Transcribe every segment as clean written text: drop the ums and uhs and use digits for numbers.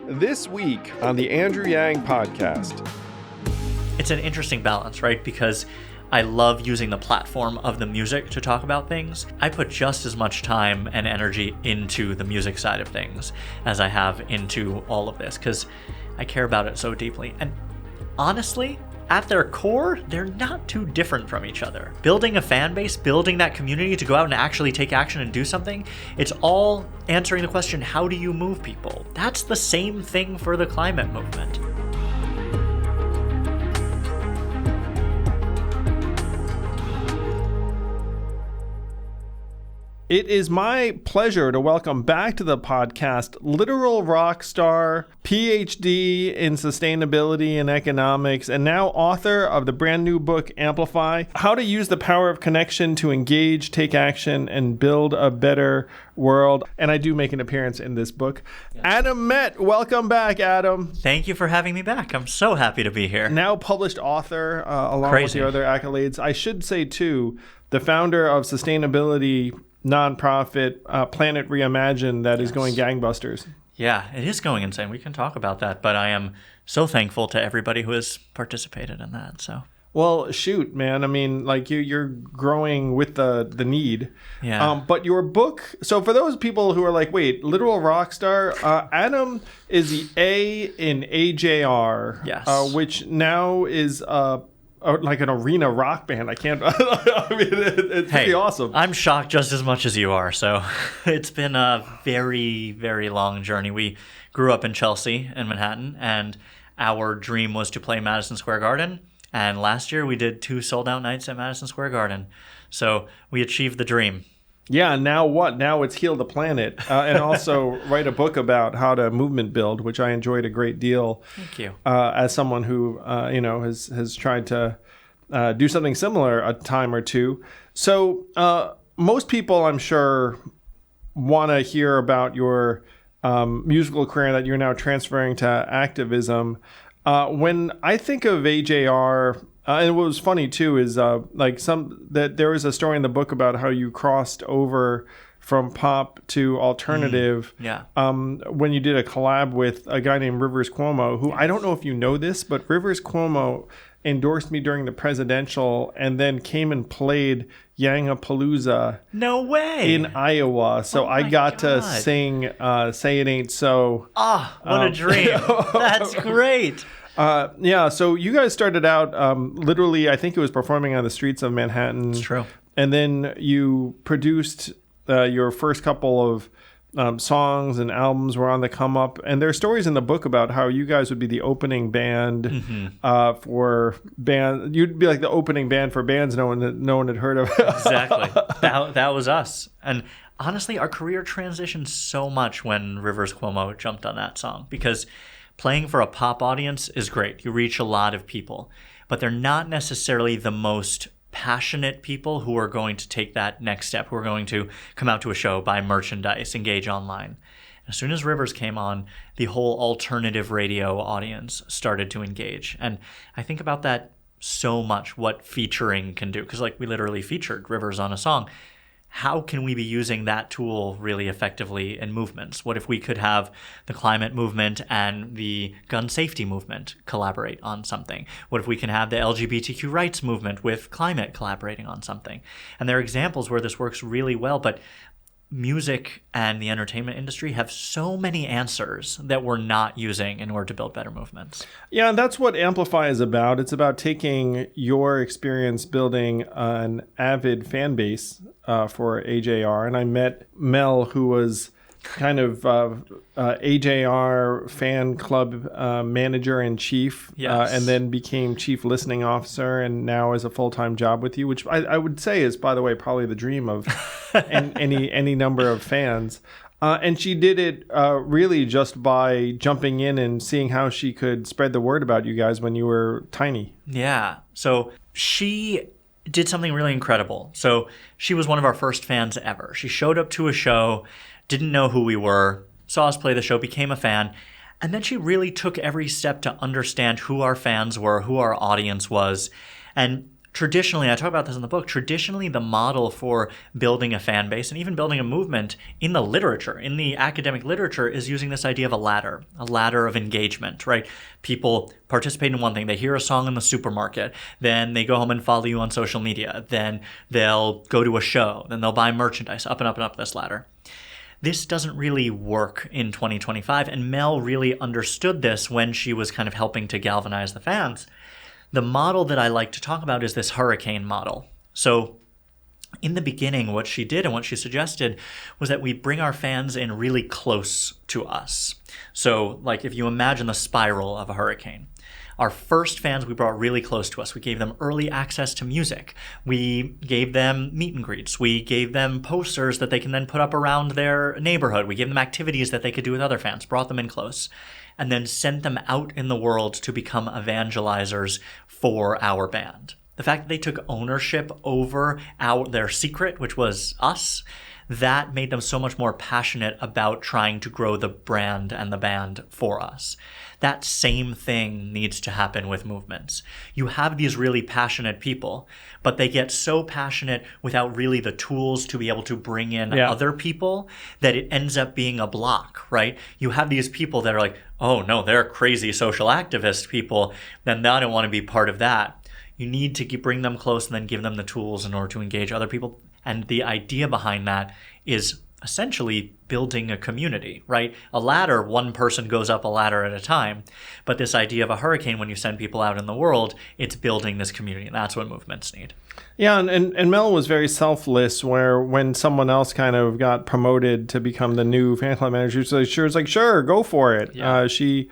This week on the Andrew Yang podcast. It's an interesting balance, right? Because I love using the platform of the music to talk about things. I put just as much time and energy into the music side of things as I have into all of this because I care about it so deeply. And honestly, at their core, they're not too different from each other. Building a fan base, building that community to go out and actually take action and do something, it's all answering the question, how do you move people? That's the same thing for the climate movement. It is my pleasure to welcome back to the podcast literal rock star, PhD in sustainability and economics, and now author of the brand new book, Amplify, How to Use the Power of Connection to Engage, Take Action, and Build a Better World. And I do make an appearance in this book. Yes. Adam Met, welcome back, Adam. Thank you for having me back. I'm so happy to be here. Now published author, along with your other accolades. I should say, too, the founder of sustainability nonprofit Planet Reimagined that is going gangbusters. Yeah, it is going insane. We can talk about that, but I am so thankful to everybody who has participated in that. So, well, shoot, man. I mean, like you're growing with the need. Yeah. But your book. So for those people who are like, wait, literal rock star, Adam is the A in AJR. Yes. Which now is like an arena rock band. I can't. I mean, it's pretty awesome. I'm shocked just as much as you are. So it's been a very, very long journey. We grew up in Chelsea in Manhattan, and our dream was to play Madison Square Garden. And last year we did 2 sold-out nights at Madison Square Garden. So we achieved the dream. Yeah, now what? Now it's heal the planet and also write a book about how to movement build, which I enjoyed a great deal. Thank you. As someone who, has tried to do something similar a time or two. So most people, I'm sure, want to hear about your musical career that you're now transferring to activism. When I think of AJR, and what was funny too is that there was a story in the book about how you crossed over from pop to alternative. When you did a collab with a guy named Rivers Cuomo, who I don't know if you know this, but Rivers Cuomo endorsed me during the presidential and then came and played Yangapalooza. No way. In Iowa. So I got to sing Say It Ain't So. What a dream. That's great. So you guys started out literally, I think it was performing on the streets of Manhattan. It's true. And then you produced your first couple of songs and albums were on the come up. And there are stories in the book about how you guys would be the opening band for band. You'd be like the opening band for bands no one had heard of. Exactly. That was us. And honestly, our career transitioned so much when Rivers Cuomo jumped on that song because playing for a pop audience is great. You reach a lot of people, but they're not necessarily the most passionate people who are going to take that next step, who are going to come out to a show, buy merchandise, engage online. As soon as Rivers came on, the whole alternative radio audience started to engage. And I think about that so much, what featuring can do, because we literally featured Rivers on a song. How can we be using that tool really effectively in movements? What if we could have the climate movement and the gun safety movement collaborate on something? What if we can have the LGBTQ rights movement with climate collaborating on something? And there are examples where this works really well, but music and the entertainment industry have so many answers that we're not using in order to build better movements. Yeah, and that's what Amplify is about. It's about taking your experience building an avid fan base for AJR. And I met Mel, who was kind of AJR fan club manager in chief, and then became chief listening officer, and now is a full-time job with you, which I would say is, by the way, probably the dream of any number of fans. And she did it really just by jumping in and seeing how she could spread the word about you guys when you were tiny. Yeah. So she did something really incredible. So she was one of our first fans ever. She showed up to a show, didn't know who we were, saw us play the show, became a fan, and then she really took every step to understand who our fans were, who our audience was, and traditionally, I talk about this in the book, traditionally the model for building a fan base and even building a movement in the literature, in the academic literature, is using this idea of a ladder of engagement, right? People participate in one thing. They hear a song in the supermarket, then they go home and follow you on social media, then they'll go to a show, then they'll buy merchandise, up and up and up this ladder. This doesn't really work in 2025, and Mel really understood this when she was kind of helping to galvanize the fans. The model that I like to talk about is this hurricane model. So in the beginning, what she did and what she suggested was that we bring our fans in really close to us. So like if you imagine the spiral of a hurricane, our first fans we brought really close to us. We gave them early access to music. We gave them meet and greets. We gave them posters that they can then put up around their neighborhood. We gave them activities that they could do with other fans, brought them in close, and then sent them out in the world to become evangelizers for our band. The fact that they took ownership over their secret, which was us, that made them so much more passionate about trying to grow the brand and the band for us. That same thing needs to happen with movements. You have these really passionate people, but they get so passionate without really the tools to be able to bring in other people that it ends up being a block, right? You have these people that are like, oh no, they're crazy social activist people, then I don't want to be part of that. You need to bring them close and then give them the tools in order to engage other people. And the idea behind that is essentially building a community, right? A ladder, one person goes up a ladder at a time. But this idea of a hurricane, when you send people out in the world, it's building this community. And that's what movements need. Yeah, and Mel was very selfless, where when someone else kind of got promoted to become the new fan club manager, she was like, sure, go for it. Yeah. She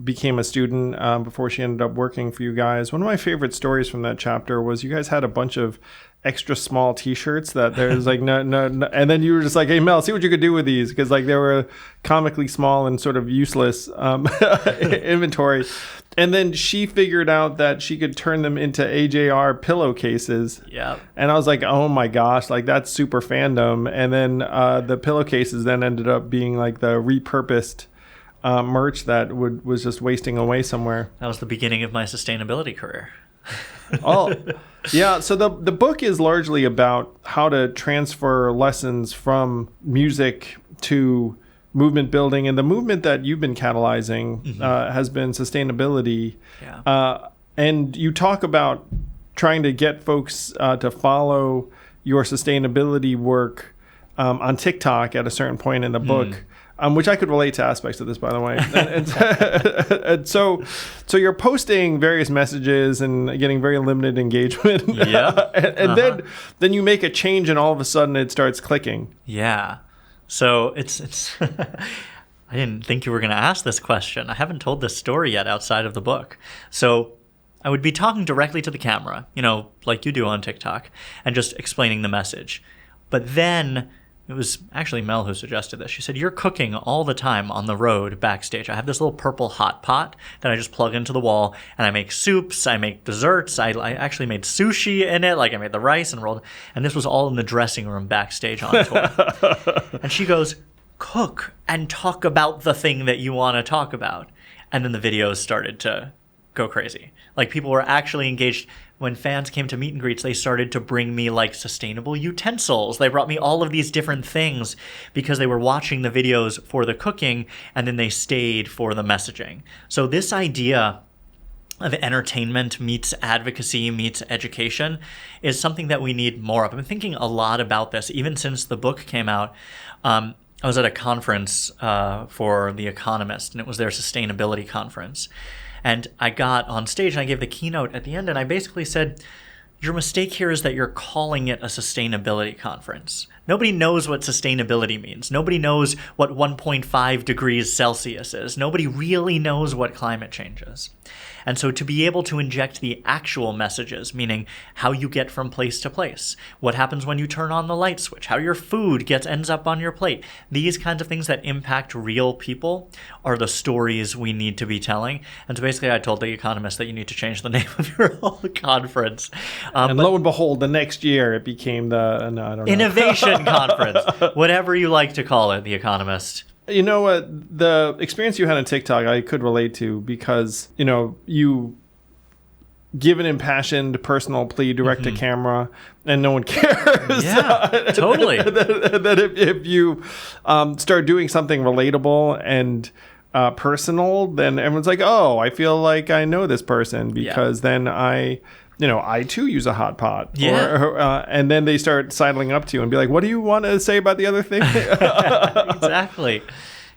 became a student before she ended up working for you guys. One of my favorite stories from that chapter was you guys had a bunch of extra small T-shirts that there's like no, and then you were just like, hey Mel, see what you could do with these, because like they were comically small and sort of useless inventory. And then she figured out that she could turn them into AJR pillowcases. Yeah. And I was like, oh my gosh, like that's super fandom. And then the pillowcases then ended up being like the repurposed merch that was just wasting away somewhere. That was the beginning of my sustainability career. Oh, yeah. So the book is largely about how to transfer lessons from music to movement building. And the movement that you've been catalyzing has been sustainability. Yeah. And you talk about trying to get folks to follow your sustainability work on TikTok at a certain point in the book. Which I could relate to aspects of this, by the way. And so you're posting various messages and getting very limited engagement. Yeah. and then you make a change, and all of a sudden it starts clicking. Yeah. So it's I didn't think you were going to ask this question. I haven't told this story yet outside of the book. So I would be talking directly to the camera, like you do on TikTok, and just explaining the message. But then it was actually Mel who suggested this. She said, you're cooking all the time on the road backstage. I have this little purple hot pot that I just plug into the wall, and I make soups, I make desserts. I actually made sushi in it. Like I made the rice and rolled. And this was all in the dressing room backstage on tour. And she goes, cook and talk about the thing that you want to talk about. And then the videos started to go crazy. Like people were actually engaged. When fans came to meet and greets, they started to bring me like sustainable utensils. They brought me all of these different things because they were watching the videos for the cooking, and then they stayed for the messaging. So this idea of entertainment meets advocacy meets education is something that we need more of. I've been thinking a lot about this even since the book came out. I was at a conference for The Economist, and it was their sustainability conference. And I got on stage and I gave the keynote at the end, and I basically said, your mistake here is that you're calling it a sustainability conference. Nobody knows what sustainability means. Nobody knows what 1.5 degrees Celsius is. Nobody really knows what climate change is. And so to be able to inject the actual messages, meaning how you get from place to place, what happens when you turn on the light switch, how your food ends up on your plate, these kinds of things that impact real people are the stories we need to be telling. And so basically I told The Economist that you need to change the name of your whole conference. And lo and behold, the next year it became the Innovation Conference, whatever you like to call it, The Economist. You know what? The experience you had on TikTok, I could relate to, because, you give an impassioned personal plea direct to camera, and no one cares. Yeah, totally. That if you start doing something relatable and personal, then everyone's like, oh, I feel like I know this person because then I too use a hot pot. Yeah. And then they start sidling up to you and be like, what do you want to say about the other thing? Exactly.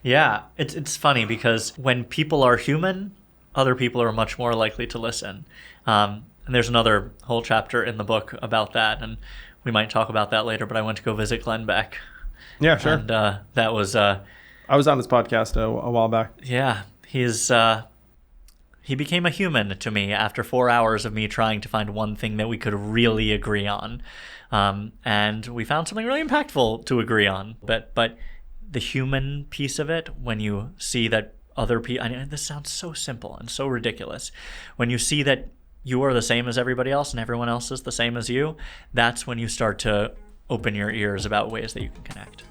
Yeah. It's funny because when people are human, other people are much more likely to listen. And there's another whole chapter in the book about that, and we might talk about that later, but I went to go visit Glenn Beck. Yeah, sure. And that was... I was on his podcast a while back. Yeah. He became a human to me after 4 hours of me trying to find one thing that we could really agree on. And we found something really impactful to agree on. But the human piece of it, when you see that other people, I know this sounds so simple and so ridiculous. When you see that you are the same as everybody else and everyone else is the same as you, that's when you start to open your ears about ways that you can connect.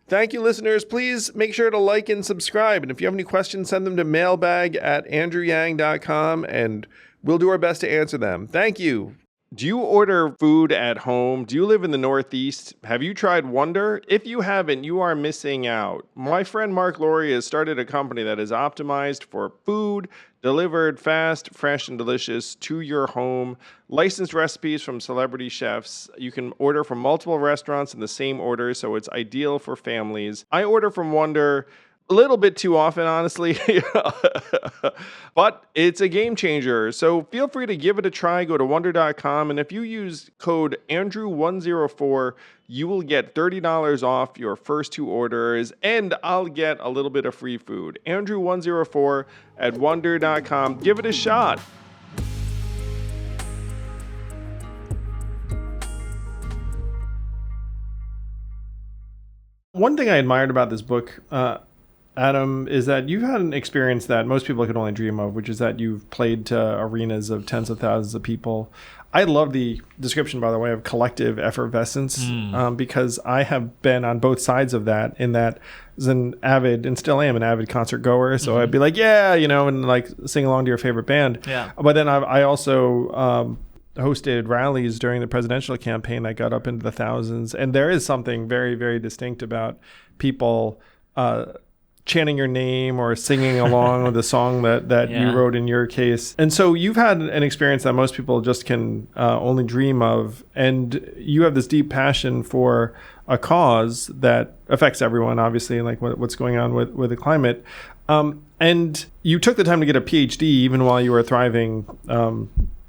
Thank you, listeners. Please make sure to like and subscribe. And if you have any questions, send them to mailbag@andrewyang.com, and we'll do our best to answer them. Thank you. Do you order food at home? Do you live in the Northeast? Have you tried Wonder? If you haven't, you are missing out. My friend Mark Laurie has started a company that is optimized for food delivered fast, fresh, and delicious to your home. Licensed recipes from celebrity chefs. You can order from multiple restaurants in the same order, so it's ideal for families. I order from Wonder a little bit too often, honestly, but it's a game changer. So feel free to give it a try. Go to wonder.com, and if you use code Andrew104, you will get $30 off your first 2 orders, and I'll get a little bit of free food. Andrew104 at wonder.com. Give it a shot. One thing I admired about this book, Adam, is that you've had an experience that most people could only dream of, which is that you've played to arenas of tens of thousands of people. I love the description, by the way, of collective effervescence, because I have been on both sides of that, in that as an avid, and still am an avid concert goer. So I'd be like, yeah, and like sing along to your favorite band. Yeah. But then I also hosted rallies during the presidential campaign that got up into the thousands. And there is something very, very distinct about people chanting your name or singing along with the song that you wrote in your case. And so you've had an experience that most people just can only dream of. And you have this deep passion for a cause that affects everyone, obviously, like what's going on with the climate. And you took the time to get a PhD even while you were a thriving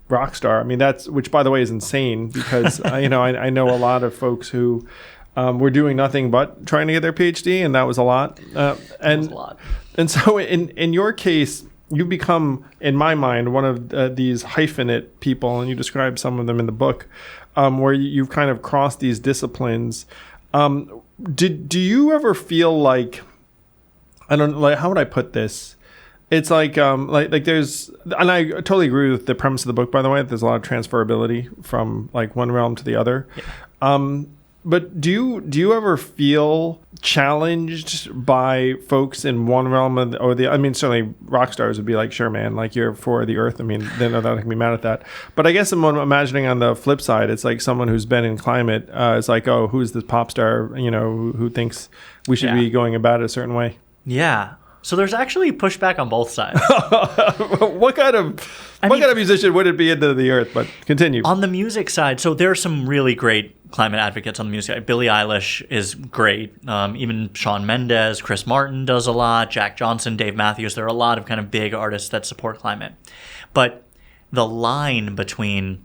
rock star. I mean, which, by the way, is insane, because I know a lot of folks who were doing nothing but trying to get their PhD, and that was a lot. And so in your case, you've become, in my mind, one of these hyphenate people, and you describe some of them in the book, where you've kind of crossed these disciplines. Do you ever feel like, how would I put this? It's like there's, and I totally agree with the premise of the book, by the way, that there's a lot of transferability from like one realm to the other. Yeah. But do you ever feel challenged by folks in one realm or the? I mean, certainly rock stars would be like, sure, man, like you're for the earth. I mean, they're not going to be mad at that. But I guess I'm imagining on the flip side, it's like someone who's been in climate. It's like, oh, who's this pop star? Who thinks we should be going about it a certain way? Yeah. So there's actually pushback on both sides. What kind of musician would it be into the earth? But continue. On the music side, so there are some really great climate advocates on the music side. Billie Eilish is great. Even Shawn Mendes, Chris Martin does a lot. Jack Johnson, Dave Matthews. There are a lot of kind of big artists that support climate. But the line between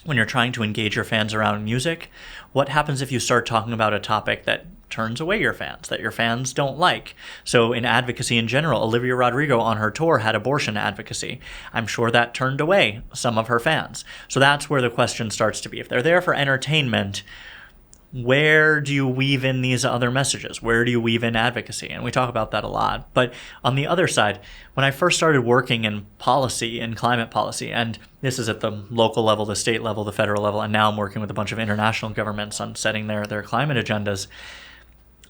when you're trying to engage your fans around music, what happens if you start talking about a topic that turns away your fans, that your fans don't like? So in advocacy in general, Olivia Rodrigo on her tour had abortion advocacy. I'm sure that turned away some of her fans. So that's where the question starts to be. If they're there for entertainment, where do you weave in these other messages? Where do you weave in advocacy? And we talk about that a lot. But on the other side, when I first started working in policy, in climate policy, and this is at the local level, the state level, the federal level, and now I'm working with a bunch of international governments on setting their climate agendas,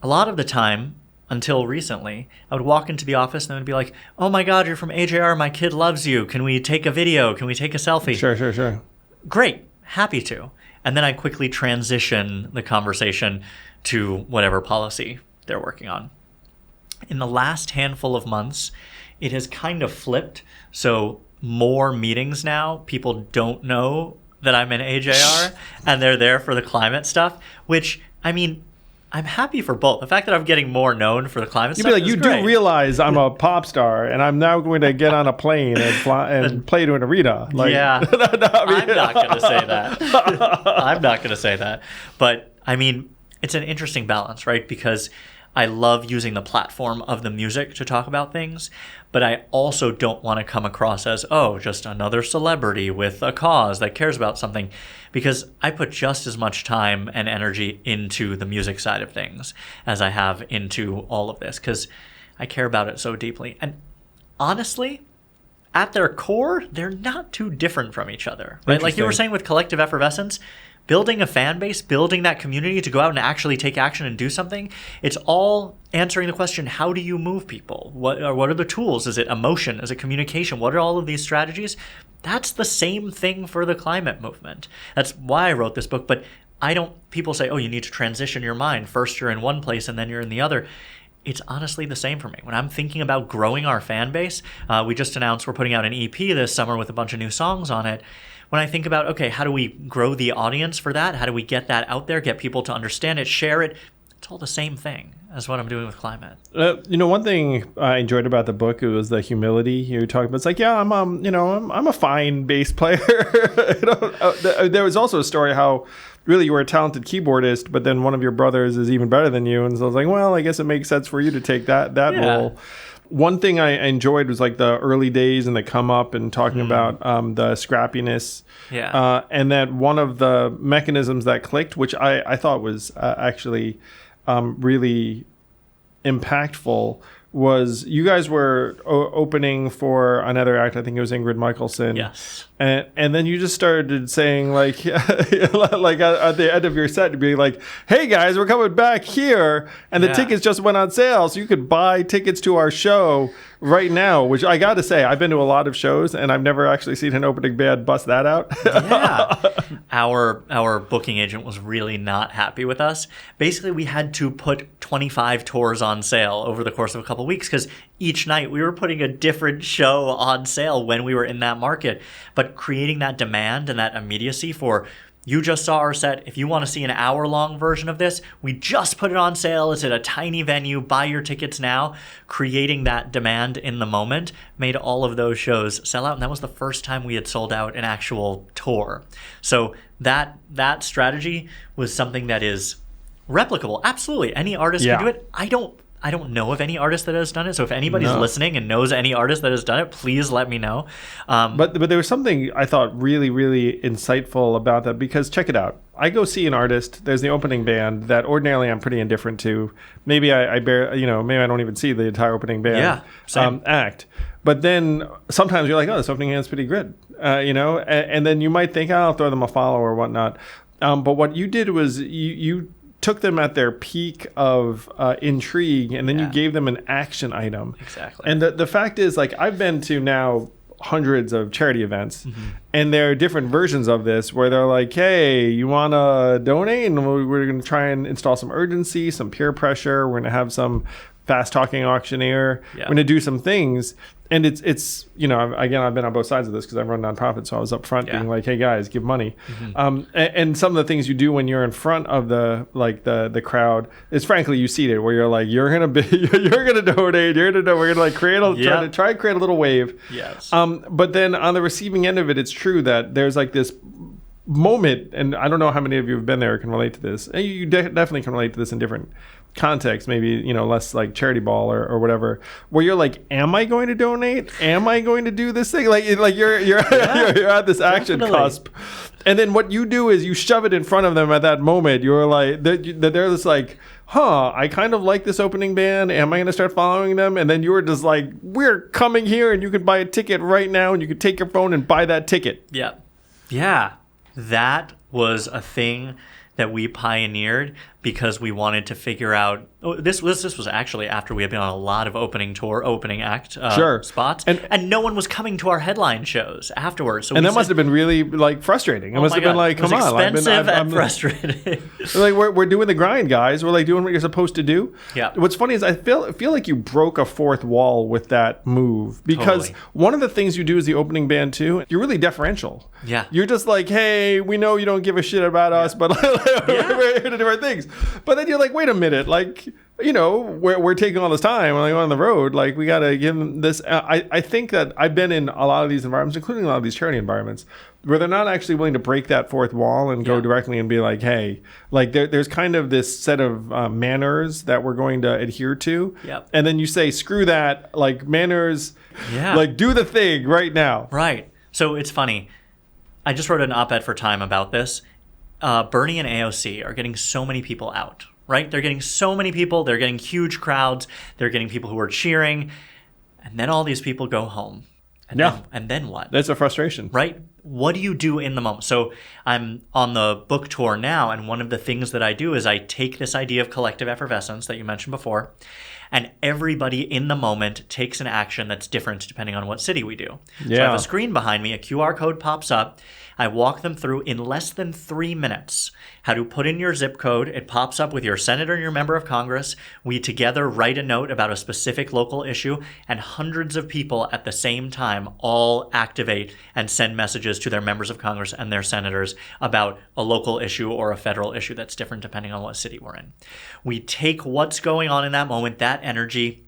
a lot of the time, until recently, I would walk into the office and they would be like, "Oh my God, you're from AJR. My kid loves you. Can we take a video? Can we take a selfie?" Sure. Great. Happy to. And then I quickly transition the conversation to whatever policy they're working on. In the last handful of months, it has kind of flipped. So more meetings now, people don't know that I'm in AJR and they're there for the climate stuff, which, I mean, I'm happy for both. The fact that I'm getting more known for the climate stuff You'd be like, is you great. do realize I'm a pop star, and I'm now going to get on a plane and fly and play to an arena. Like, yeah, no, I mean, I'm not going to say that. I'm not going to say that. But, I mean, it's an interesting balance, right? Because I love using the platform of the music to talk about things, but I also don't want to come across as, oh, just another celebrity with a cause that cares about something, because I put just as much time and energy into the music side of things as I have into all of this, because I care about it so deeply. And honestly, at their core, they're not too different from each other, right? Like you were saying with collective effervescence, building a fan base, building that community to go out and actually take action and do something, it's all answering the question, how do you move people? What are the tools? Is it emotion? Is it communication? What are all of these strategies? That's the same thing for the climate movement. That's why I wrote this book. But people say, oh, you need to transition your mind. First you're in one place and then you're in the other. It's honestly the same for me. When I'm thinking about growing our fan base, we just announced we're putting out an EP this summer with a bunch of new songs on it. When I think about, okay, how do we grow the audience for that? How do we get that out there, get people to understand it, share it? It's all the same thing as what I'm doing with climate. One thing I enjoyed about the book, it was the humility you were talking about. It's like, yeah, I'm a fine bass player. There was also a story how really you were a talented keyboardist, but then one of your brothers is even better than you. And so I was like, well, I guess it makes sense for you to take that role. One thing I enjoyed was like the early days and the come up and talking about the scrappiness. Yeah. And that one of the mechanisms that clicked, which I thought was actually really impactful, was you guys were opening for another act. I think it was Ingrid Michaelson. Yes. And then you just started saying like like at the end of your set to be like, hey guys, we're coming back here, and the tickets just went on sale, so you could buy tickets to our show right now. Which I got to say, I've been to a lot of shows and I've never actually seen an opening band bust that out. Yeah. Our booking agent was really not happy with us. Basically, we had to put 25 tours on sale over the course of a couple of weeks because each night we were putting a different show on sale when we were in that market. But creating that demand and that immediacy for, you just saw our set, if you want to see an hour-long version of this, we just put it on sale. It's at a tiny venue. Buy your tickets now. Creating that demand in the moment made all of those shows sell out. And that was the first time we had sold out an actual tour. So that strategy was something that is replicable. Absolutely. Any artist can do it. I don't know of any artist that has done it. So if anybody's listening and knows any artist that has done it, please let me know. But there was something I thought really, really insightful about that, because check it out. I go see an artist. There's the opening band that ordinarily I'm pretty indifferent to. Maybe maybe I don't even see the entire opening band act. But then sometimes you're like, oh, this opening band's pretty good, and then you might think, oh, I'll throw them a follow or whatnot. But what you did was you took them at their peak of intrigue, and then you gave them an action item. Exactly. And the fact is, like, I've been to now hundreds of charity events, and there are different versions of this where they're like, hey, you want to donate? And we're going to try and install some urgency, some peer pressure. We're going to have some fast-talking auctioneer. We're going to do some things. And it's again, I've been on both sides of this because I run nonprofits, so I was up front being like, hey guys, give money. And some of the things you do when you're in front of the crowd is, frankly, you see it where you're like, you're gonna donate, we're gonna like try and create a little wave. Yes. But then on the receiving end of it, it's true that there's like this moment, and I don't know how many of you have been there or can relate to this. You definitely can relate to this in different context, maybe less like charity ball or whatever, where you're like, am I going to donate? Am I going to do this thing? Like you're you're at this action cusp, and then what you do is you shove it in front of them at that moment. You're like, they're just like, I kind of like this opening band. Am I going to start following them? And then you were just like, we're coming here, and you can buy a ticket right now, and you can take your phone and buy that ticket. Yeah, that was a thing that we pioneered because we wanted to figure out. This was actually after we had been on a lot of opening act spots, and no one was coming to our headline shows afterwards. So and that must have been really like frustrating. It must have been like, come on, expensive and frustrating. Like we're doing the grind, guys. We're like doing what you're supposed to do. Yeah. What's funny is I feel like you broke a fourth wall with that move, because one of the things you do as the opening band too, you're really deferential. Yeah. You're just like, hey, we know you don't give a shit about us, but we're here to do our things. But then you're like, wait a minute, like, you know, we're taking all this time like on the road, like we got to give them this. I think that I've been in a lot of these environments, including a lot of these charity environments, where they're not actually willing to break that fourth wall and go directly and be like, hey, like there's kind of this set of manners that we're going to adhere to. Yep. And then you say, screw that, like manners, like do the thing right now. Right. So it's funny. I just wrote an op-ed for Time about this. Bernie and AOC are getting so many people out, right? They're getting so many people. They're getting huge crowds. They're getting people who are cheering. And then all these people go home. And then what? That's a frustration. Right? What do you do in the moment? So I'm on the book tour now, and one of the things that I do is I take this idea of collective effervescence that you mentioned before, and everybody in the moment takes an action that's different depending on what city we do. So I have a screen behind me, a QR code pops up. I walk them through in less than 3 minutes how to put in your zip code. It pops up with your senator and your member of Congress. We together write a note about a specific local issue, and hundreds of people at the same time all activate and send messages to their members of Congress and their senators about a local issue or a federal issue that's different depending on what city we're in. We take what's going on in that moment, that energy.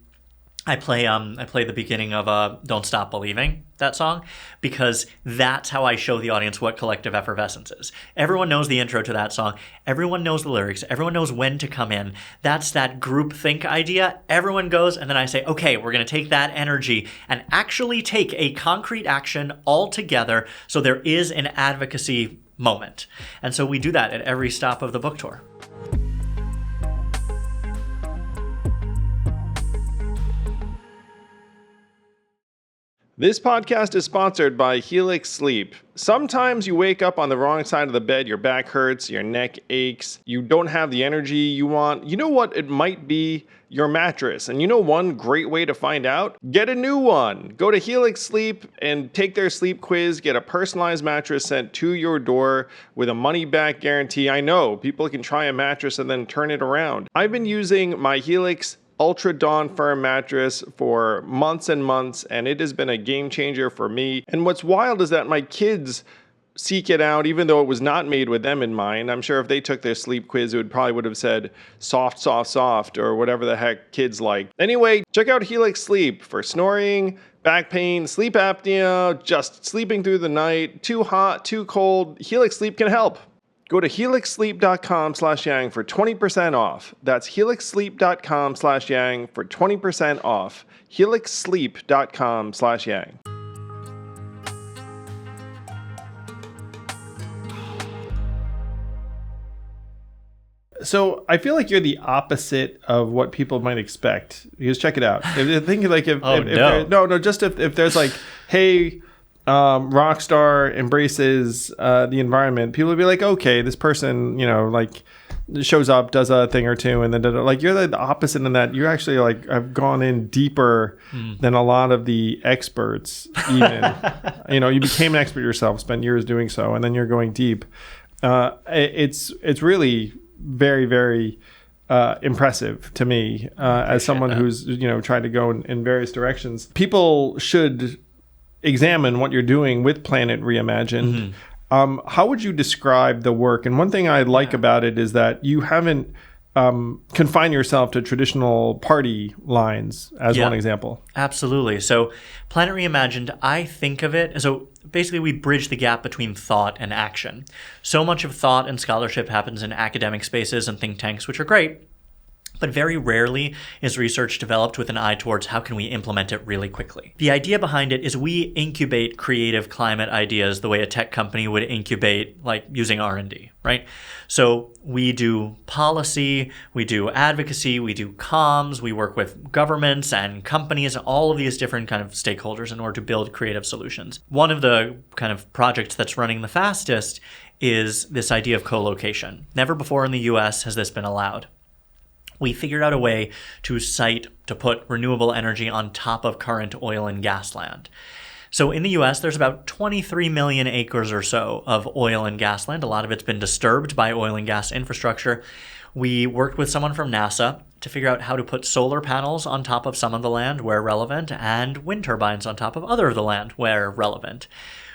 I play the beginning of Don't Stop Believing, that song, because that's how I show the audience what collective effervescence is. Everyone knows the intro to that song. Everyone knows the lyrics. Everyone knows when to come in. That's that group think idea. Everyone goes, and then I say, okay, we're going to take that energy and actually take a concrete action all together so there is an advocacy moment. And so we do that at every stop of the book tour. This podcast is sponsored by Helix Sleep. Sometimes you wake up on the wrong side of the bed, your back hurts, your neck aches, you don't have the energy you want. You know what? It might be your mattress. And you know one great way to find out? Get a new one. Go to Helix Sleep and take their sleep quiz, get a personalized mattress sent to your door with a money-back guarantee. I know, people can try a mattress and then turn it around. I've been using my Helix Ultra Dawn Firm mattress for months and months, and it has been a game changer for me. And what's wild is that my kids seek it out, even though it was not made with them in mind. I'm sure if they took their sleep quiz, it would have said soft, soft, soft, or whatever the heck kids like. Anyway, check out Helix Sleep for snoring, back pain, sleep apnea, just sleeping through the night, too hot, too cold. Helix Sleep can help. Go to helixsleep.com/yang for 20% off. That's helixsleep.com/yang for 20% off. helixsleep.com/yang. So I feel like you're the opposite of what people might expect. Because check it out. If there's like, hey, Rockstar embraces the environment, people would be like, okay, this person, you know, like shows up, does a thing or two, and then like you're the opposite in that you're actually like I've gone in deeper than a lot of the experts even. You know, you became an expert yourself, spent years doing so, and then you're going deep. It's really very, very impressive to me as someone who's, you know, tried to go in various directions. People should examine what you're doing with Planet Reimagined. How would you describe the work? And one thing I like about it is that you haven't confined yourself to traditional party lines as one example. Absolutely. So Planet Reimagined, I think of it, so basically we bridge the gap between thought and action. So much of thought and scholarship happens in academic spaces and think tanks, which are great. But very rarely is research developed with an eye towards how can we implement it really quickly. The idea behind it is we incubate creative climate ideas the way a tech company would incubate, like using R&D, right? So we do policy, we do advocacy, we do comms, we work with governments and companies, all of these different kind of stakeholders in order to build creative solutions. One of the kind of projects that's running the fastest is this idea of co-location. Never before in the US has this been allowed. We figured out a way to put renewable energy on top of current oil and gas land. So in the US, there's about 23 million acres or so of oil and gas land. A lot of it's been disturbed by oil and gas infrastructure. We worked with someone from NASA to figure out how to put solar panels on top of some of the land where relevant and wind turbines on top of other of the land where relevant.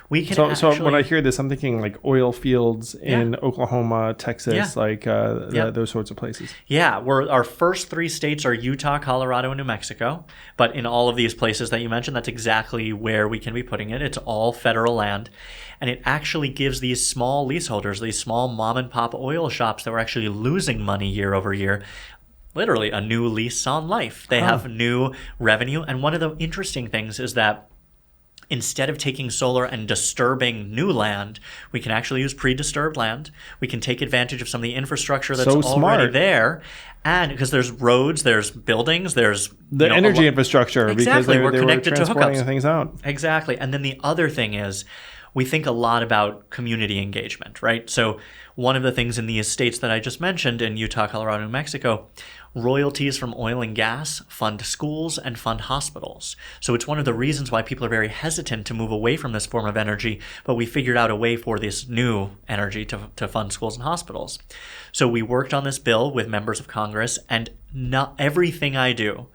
We can so when I hear this, I'm thinking like oil fields in Oklahoma, Texas, those sorts of places. Yeah, our first 3 states are Utah, Colorado, and New Mexico. But in all of these places that you mentioned, that's exactly where we can be putting it. It's all federal land. And it actually gives these small leaseholders, these small mom and pop oil shops that were actually losing money year over year, literally a new lease on life. They have new revenue. And one of the interesting things is that instead of taking solar and disturbing new land, we can actually use pre-disturbed land. We can take advantage of some of the infrastructure that's already there. And because there's roads, there's buildings, there's the energy infrastructure. Exactly, because we're connected to hookups. Things out. Exactly. And then the other thing is we think a lot about community engagement, right? So one of the things in these states that I just mentioned, in Utah, Colorado, New Mexico, royalties from oil and gas fund schools and fund hospitals. So it's one of the reasons why people are very hesitant to move away from this form of energy, but we figured out a way for this new energy to fund schools and hospitals. So we worked on this bill with members of Congress, and not everything I do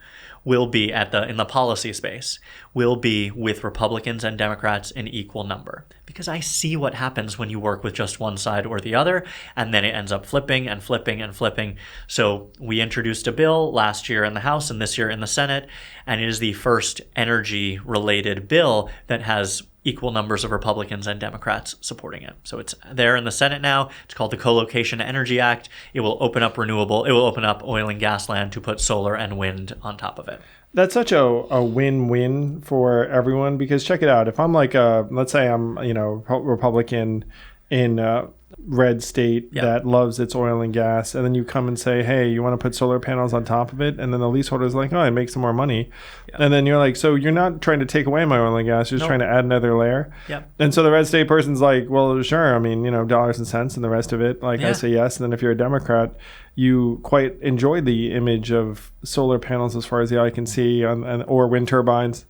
will be in the policy space, will be with Republicans and Democrats in equal number. Because I see what happens when you work with just one side or the other, and then it ends up flipping and flipping and flipping. So we introduced a bill last year in the House and this year in the Senate, and it is the first energy-related bill that has equal numbers of Republicans and Democrats supporting it. So it's there in the Senate now. It's called the Co-Location Energy Act. It will open up oil and gas land to put solar and wind on top of it. That's such a win-win for everyone, because check it out. If I'm like let's say I'm Republican in a red state that loves its oil and gas, and then you come and say, hey, you want to put solar panels on top of it, and then the leaseholder's like, oh, I make some more money. And then you're like, so you're not trying to take away my oil and gas, you're just trying to add another layer. And so the red state person's like, well, sure, I mean, dollars and cents and the rest of it, I say yes. And then if you're a Democrat, you quite enjoy the image of solar panels as far as the eye can see, or wind turbines.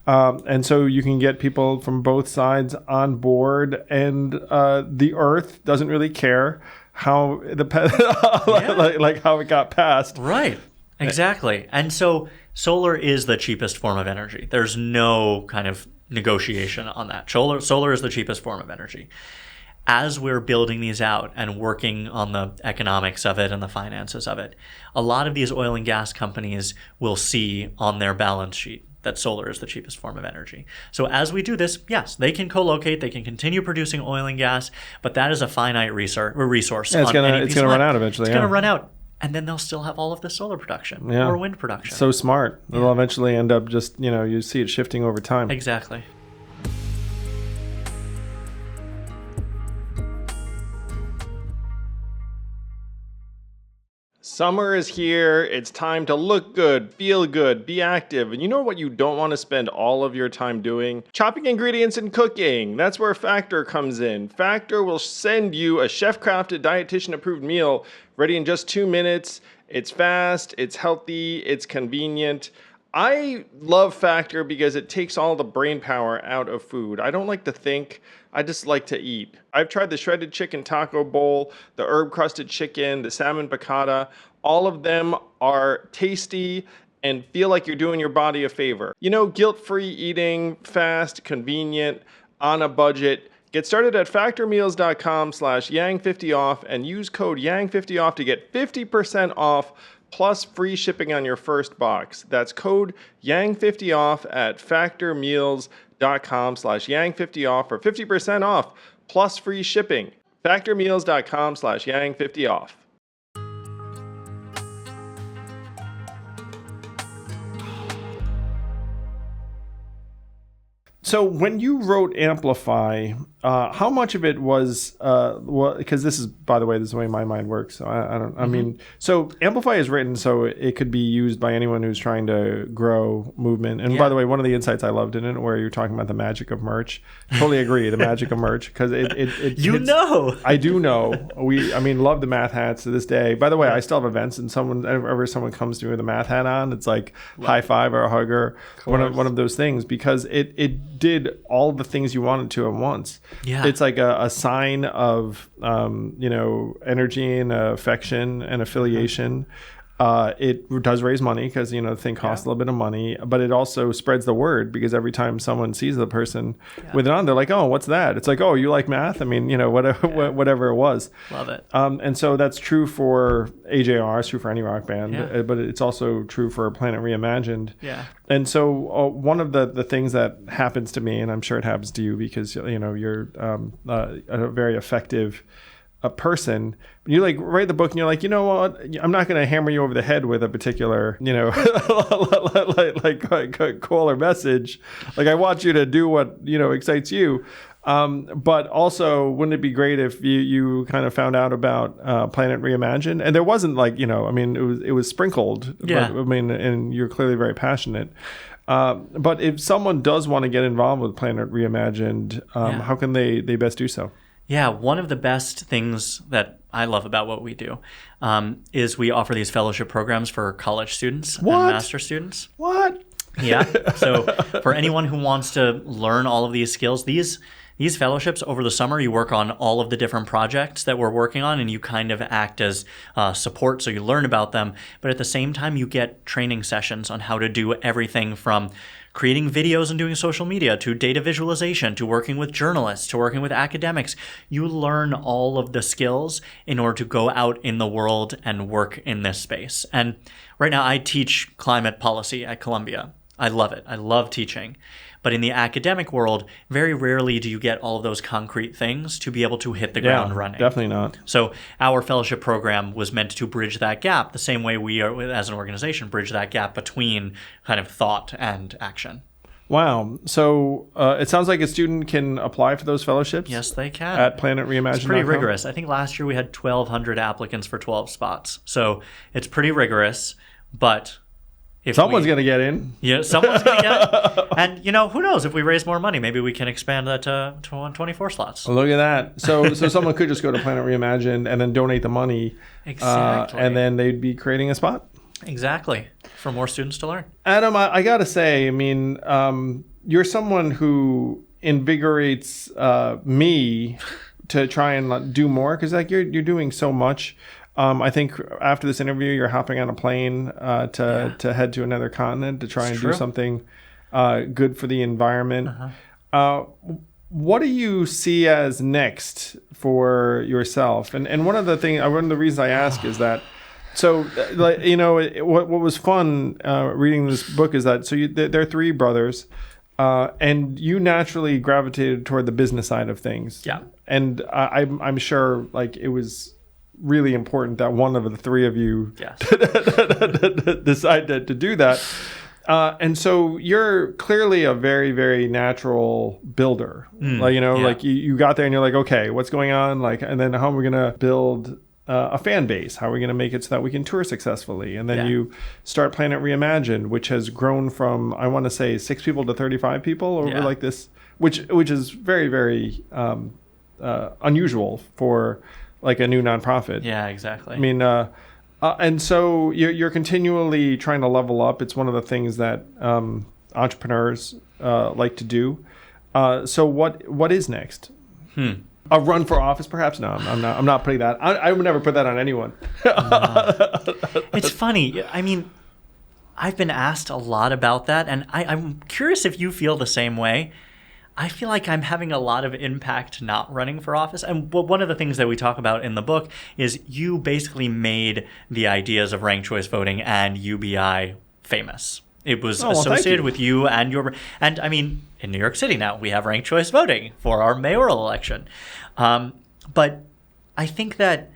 And so you can get people from both sides on board, and the Earth doesn't really care how how it got passed. Right. Exactly. And so solar is the cheapest form of energy. There's no kind of negotiation on that. Solar is the cheapest form of energy. As we're building these out and working on the economics of it and the finances of it, a lot of these oil and gas companies will see on their balance sheet that solar is the cheapest form of energy. So as we do this, yes, they can co-locate, they can continue producing oil and gas, but that is a finite resource. It's going to run out eventually. It's going to run out. And then they'll still have all of the solar production or wind production. So smart. They'll eventually end up just, you see it shifting over time. Exactly. Summer is here. It's time to look good, feel good, be active. And you know what you don't want to spend all of your time doing? Chopping ingredients and cooking. That's where Factor comes in. Factor will send you a chef-crafted, dietitian-approved meal ready in just 2 minutes. It's fast, it's healthy, it's convenient. I love Factor because it takes all the brain power out of food. I don't like to think, I just like to eat. I've tried the shredded chicken taco bowl, the herb crusted chicken, the salmon piccata. All of them are tasty and feel like you're doing your body a favor. Guilt-free eating, fast, convenient, on a budget. Get started at factormeals.com/yang50off and use code yang50off to get 50% off plus free shipping on your first box. That's code yang50off at factormeals.com/yang50off for 50% off plus free shipping. factormeals.com/yang50off. So when you wrote Amplify, how much of it was, because this is, by the way, this is the way my mind works. So I mean, so Amplify is written so it could be used by anyone who's trying to grow movement. And by the way, one of the insights I loved in it, where you're talking about the magic of merch, totally agree, the magic of merch, because it I do know. Love the math hats to this day. By the way, I still have events, and whenever someone comes to me with a math hat on, it's like high five or a hug or one of those things, because it did all the things you wanted to at once. Yeah. It's like a sign of energy and affection and affiliation. It does raise money because the thing costs a little bit of money, but it also spreads the word, because every time someone sees the person with it on, they're like, oh, what's that? It's like, oh, you like math? I mean, whatever it was. Love it. And so that's true for AJR, it's true for any rock band, but it's also true for Planet Reimagined. Yeah. And so one of the things that happens to me, and I'm sure it happens to you because you're a very effective person, you like write the book and you're like, you know what, I'm not going to hammer you over the head with a particular like call or message. Like, I want you to do what excites you. But also, wouldn't it be great if you kind of found out about Planet Reimagined? And there wasn't it was sprinkled. Yeah. But, and you're clearly very passionate. But if someone does want to get involved with Planet Reimagined, how can they best do so? Yeah, one of the best things that I love about what we do is we offer these fellowship programs for college students and master students. What? Yeah. So for anyone who wants to learn all of these skills, these fellowships over the summer, you work on all of the different projects that we're working on, and you kind of act as support, so you learn about them. But at the same time, you get training sessions on how to do everything from creating videos and doing social media, to data visualization, to working with journalists, to working with academics. You learn all of the skills in order to go out in the world and work in this space. And right now I teach climate policy at Columbia. I love it. I love teaching. But in the academic world, very rarely do you get all of those concrete things to be able to hit the ground running. Definitely not. So our fellowship program was meant to bridge that gap the same way we are, as an organization, bridge that gap between kind of thought and action. Wow. So it sounds like a student can apply for those fellowships? Yes, they can. At Planet Reimagined. It's pretty rigorous. I think last year we had 1,200 applicants for 12 spots. So it's pretty rigorous, but... Someone's going to get in. Yeah, someone's going to get in. And, who knows? If we raise more money, maybe we can expand that to 24 slots. Look at that. So someone could just go to Planet Reimagined and then donate the money. Exactly. And then they'd be creating a spot. Exactly. For more students to learn. Adam, I got to say, you're someone who invigorates me to try and do more, because you're doing so much. I think after this interview, you're hopping on a plane to head to another continent to try and do something good for the environment. What do you see as next for yourself? And one of the reasons I ask is that, so what was fun reading this book is that there are three brothers, and you naturally gravitated toward the business side of things. Yeah, and I'm sure it was really important that one of the three of you decide to do that. And so you're clearly a very, very natural builder. You got there and you're like, okay, what's going on? And then how are we going to build a fan base? How are we going to make it so that we can tour successfully? And then you start Planet Reimagined, which has grown from, I want to say, 6 people to 35 people over this, which is very, very unusual for a new nonprofit. Yeah, exactly. And so you're continually trying to level up. It's one of the things that entrepreneurs like to do. So what is next? A run for office, perhaps? No, I'm not putting that. I would never put that on anyone. It's funny. I've been asked a lot about that, and I'm curious if you feel the same way. I feel like I'm having a lot of impact not running for office. And one of the things that we talk about in the book is you basically made the ideas of ranked choice voting and UBI famous. It was associated with you and in New York City now, we have ranked choice voting for our mayoral election. But I think that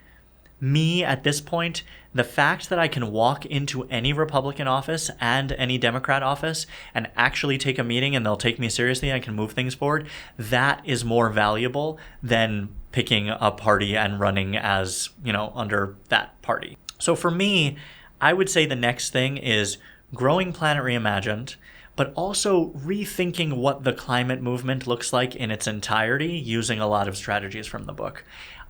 me at this point, the fact that I can walk into any Republican office and any Democrat office and actually take a meeting and they'll take me seriously and I can move things forward, that is more valuable than picking a party and running as, under that party. So for me, I would say the next thing is growing Planet Reimagined, but also rethinking what the climate movement looks like in its entirety using a lot of strategies from the book.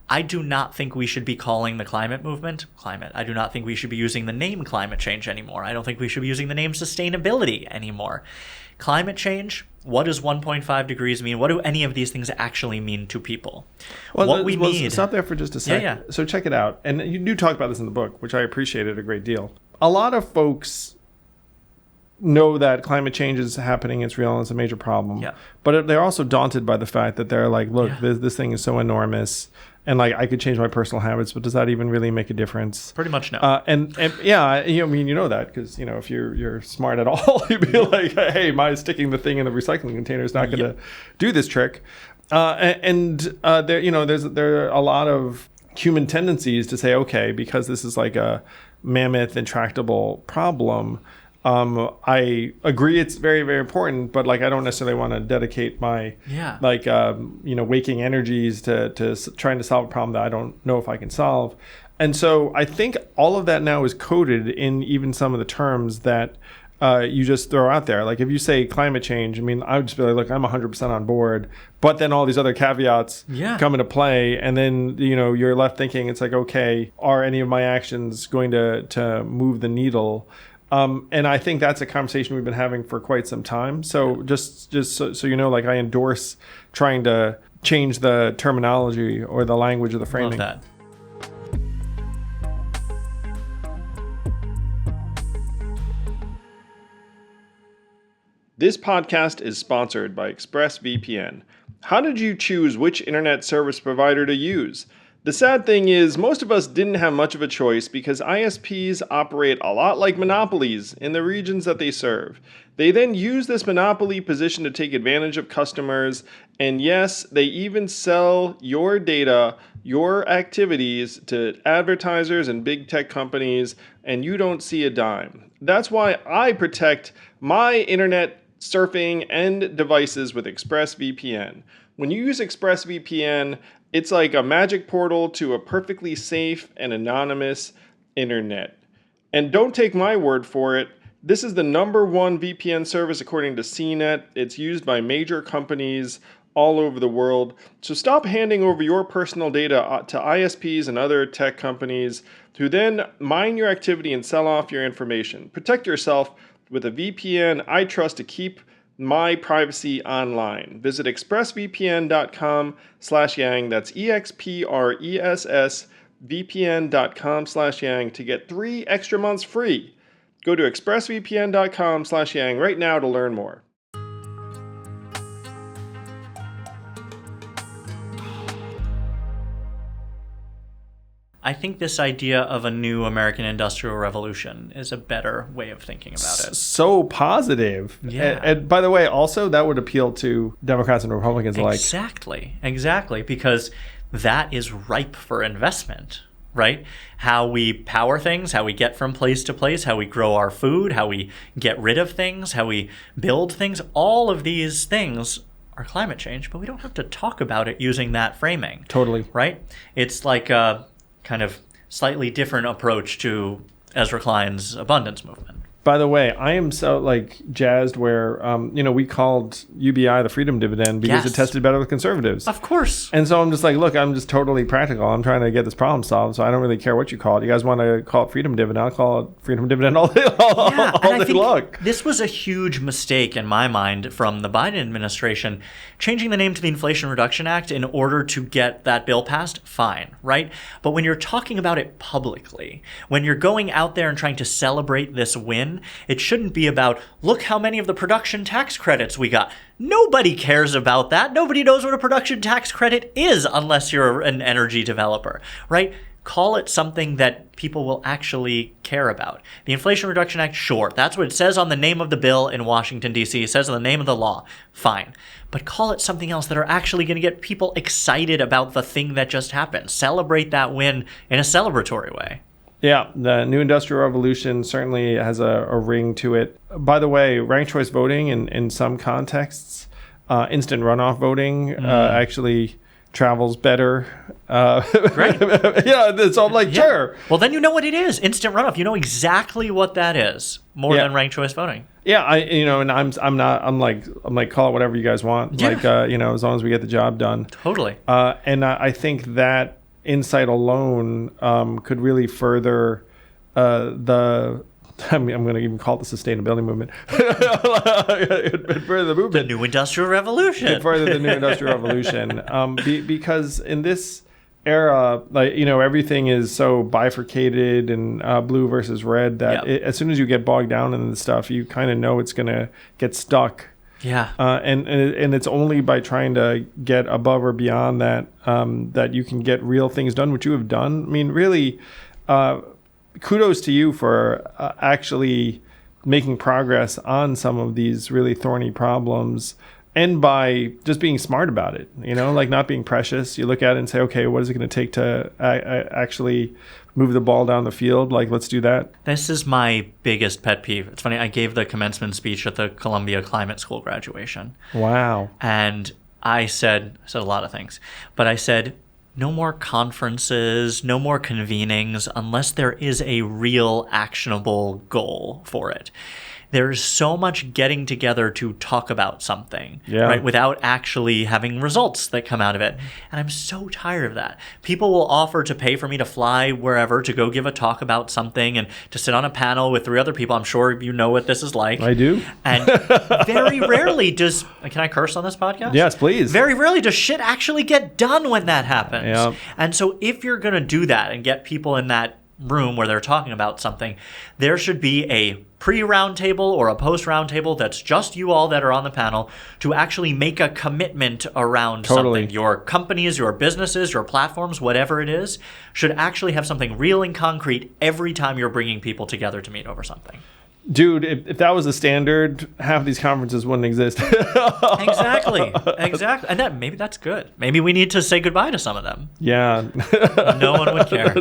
I do not think we should be calling the climate movement climate. I do not think we should be using the name climate change anymore. I don't think we should be using the name sustainability anymore. Climate change, what does 1.5 degrees mean? What do any of these things actually mean to people? Well, stop there for just a second. Yeah. So check it out. And you do talk about this in the book, which I appreciated a great deal. A lot of folks know that climate change is happening, it's real, and it's a major problem. Yeah. But they're also daunted by the fact that they're like, look, this thing is so enormous, and like I could change my personal habits, but does that even really make a difference? Pretty much no. And yeah, that because if you're smart at all, you'd be like, hey, my sticking the thing in the recycling container is not going to do this trick. There are a lot of human tendencies to say, okay, because this is like a mammoth, intractable problem. I agree it's very, very important, but like I don't necessarily want to dedicate my waking energies to trying to solve a problem that I don't know if I can solve. And so I think all of that now is coded in even some of the terms that you just throw out there. Like if you say climate change, I mean, I would just be like, look, I'm 100% on board, but then all these other caveats come into play. And then, you're left thinking, it's like, okay, are any of my actions going to move the needle? And I think that's a conversation we've been having for quite some time. So just so you know, like I endorse trying to change the terminology or the language of the framing. Love that. This podcast is sponsored by ExpressVPN. How did you choose which internet service provider to use? The sad thing is, most of us didn't have much of a choice because ISPs operate a lot like monopolies in the regions that they serve. They then use this monopoly position to take advantage of customers, and yes, they even sell your data, your activities to advertisers and big tech companies, and you don't see a dime. That's why I protect my internet surfing and devices with ExpressVPN. When you use ExpressVPN, it's like a magic portal to a perfectly safe and anonymous internet. And don't take my word for it. This is the #1 VPN service according to CNET. It's used by major companies all over the world. So stop handing over your personal data to ISPs and other tech companies who then mine your activity and sell off your information. Protect yourself with a VPN I trust to keep my privacy online. Visit expressvpn.com/yang. That's expressvpn.com/yang to get 3 extra months free. Go to expressvpn.com/yang right now to learn more. I think this idea of a new American Industrial Revolution is a better way of thinking about it. So positive. Yeah. And by the way, also that would appeal to Democrats and Republicans alike. Exactly. Because that is ripe for investment, right? How we power things, how we get from place to place, how we grow our food, how we get rid of things, how we build things. All of these things are climate change, but we don't have to talk about it using that framing. Totally. Right? It's like a kind of slightly different approach to Ezra Klein's abundance movement. By the way, I am so jazzed where we called UBI the freedom dividend because it tested better with conservatives. Of course. And so I'm just like, look, I'm just totally practical. I'm trying to get this problem solved, so I don't really care what you call it. You guys want to call it freedom dividend? I'll call it freedom dividend all day long. This was a huge mistake in my mind from the Biden administration, changing the name to the Inflation Reduction Act in order to get that bill passed. Fine, right? But when you're talking about it publicly, when you're going out there and trying to celebrate this win, it shouldn't be about, look how many of the production tax credits we got. Nobody cares about that. Nobody knows what a production tax credit is unless you're an energy developer, right? call it something that people will actually care about. The Inflation Reduction Act, sure, that's what it says on the name of the bill in Washington, D.C. It says on the name of the law. Fine. But call it something else that are actually going to get people excited about the thing that just happened. Celebrate that win in a celebratory way. Yeah, the new industrial revolution certainly has a ring to it. By the way, ranked choice voting in some contexts, instant runoff voting actually travels better. Great. Yeah, it's all like, sure. Well, then you know what it is. Instant runoff. You know exactly what that is more than ranked choice voting. Yeah, I'm like, call it whatever you guys want. Yeah. Like, as long as we get the job done. Totally. And I think that insight alone could really further I'm going to even call it the sustainability movement. Further the movement. The new industrial revolution. Further the new industrial revolution. Because in this era, like, everything is so bifurcated and blue versus red that as soon as you get bogged down in the stuff, you kind of know it's going to get stuck. Yeah. And it's only by trying to get above or beyond that that you can get real things done, which you have done. I mean, really, kudos to you for actually making progress on some of these really thorny problems, and by just being smart about it, like not being precious. You look at it and say, okay, what is it going to take to actually move the ball down the field? Like, let's do that. This is my biggest pet peeve. It's funny, I gave the commencement speech at the Columbia Climate School graduation. Wow. And I said a lot of things, but I said, no more conferences, no more convenings unless there is a real actionable goal for it. There's so much getting together to talk about something, right, without actually having results that come out of it. And I'm so tired of that. People will offer to pay for me to fly wherever to go give a talk about something and to sit on a panel with 3 other people. I'm sure you know what this is like. I do. And very rarely does, can I curse on this podcast? Yes, please. Very rarely does shit actually get done when that happens. Yeah. And so if you're going to do that and get people in that room where they're talking about something, there should be a pre-roundtable or a post-roundtable that's just you all that are on the panel to actually make a commitment around something. Your companies, your businesses, your platforms, whatever it is, should actually have something real and concrete every time you're bringing people together to meet over something. Dude, if that was the standard, half of these conferences wouldn't exist. Exactly. And maybe that's good. Maybe we need to say goodbye to some of them. Yeah. No one would care.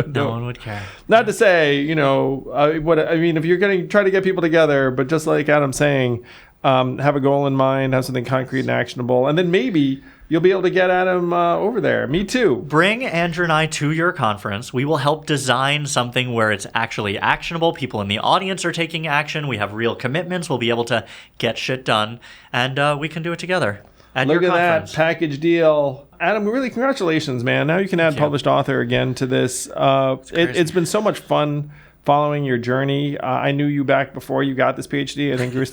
No one would care. Not to say, if you're going to try to get people together, but just like Adam's saying, have a goal in mind, have something concrete and actionable, and then maybe you'll be able to get Adam over there. Me too. Bring Andrew and I to your conference. We will help design something where it's actually actionable. People in the audience are taking action. We have real commitments. We'll be able to get shit done, and we can do it together at your conference. Look at that package deal. Adam, really, congratulations, man. Now you can add published author again to this. It's been so much fun following your journey. I knew you back before you got this PhD. I think you were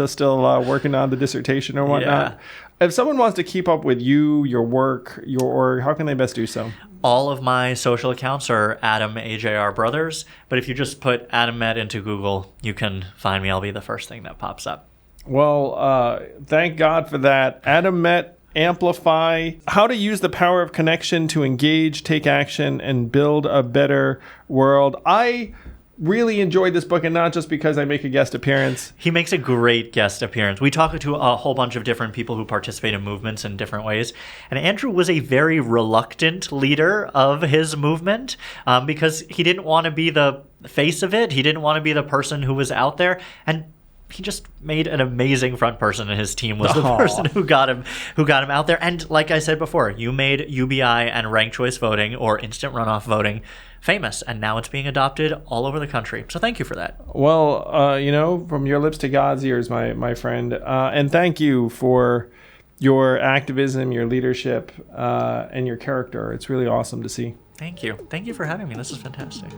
still working on the dissertation or whatnot. Yeah. If someone wants to keep up with you, your work, your org, how can they best do so? All of my social accounts are Adam AJR Brothers, but if you just put Adam Met into Google, you can find me. I'll be the first thing that pops up. Well, thank God for that. Adam Met, Amplify, how to use the power of connection to engage, take action, and build a better world. I really enjoyed this book, and not just because I make a guest appearance. He makes a great guest appearance. We talk to a whole bunch of different people who participate in movements in different ways, and Andrew was a very reluctant leader of his movement because he didn't want to be the face of it. He didn't want to be the person who was out there, and he just made an amazing front person, and his team was the person who got him out there. And like I said before, you made UBI and ranked choice voting or instant runoff voting famous, and now it's being adopted all over the country. So thank you for that. Well, from your lips to God's ears, my friend. And thank you for your activism, your leadership, and your character. It's really awesome to see. Thank you. Thank you for having me. This is fantastic.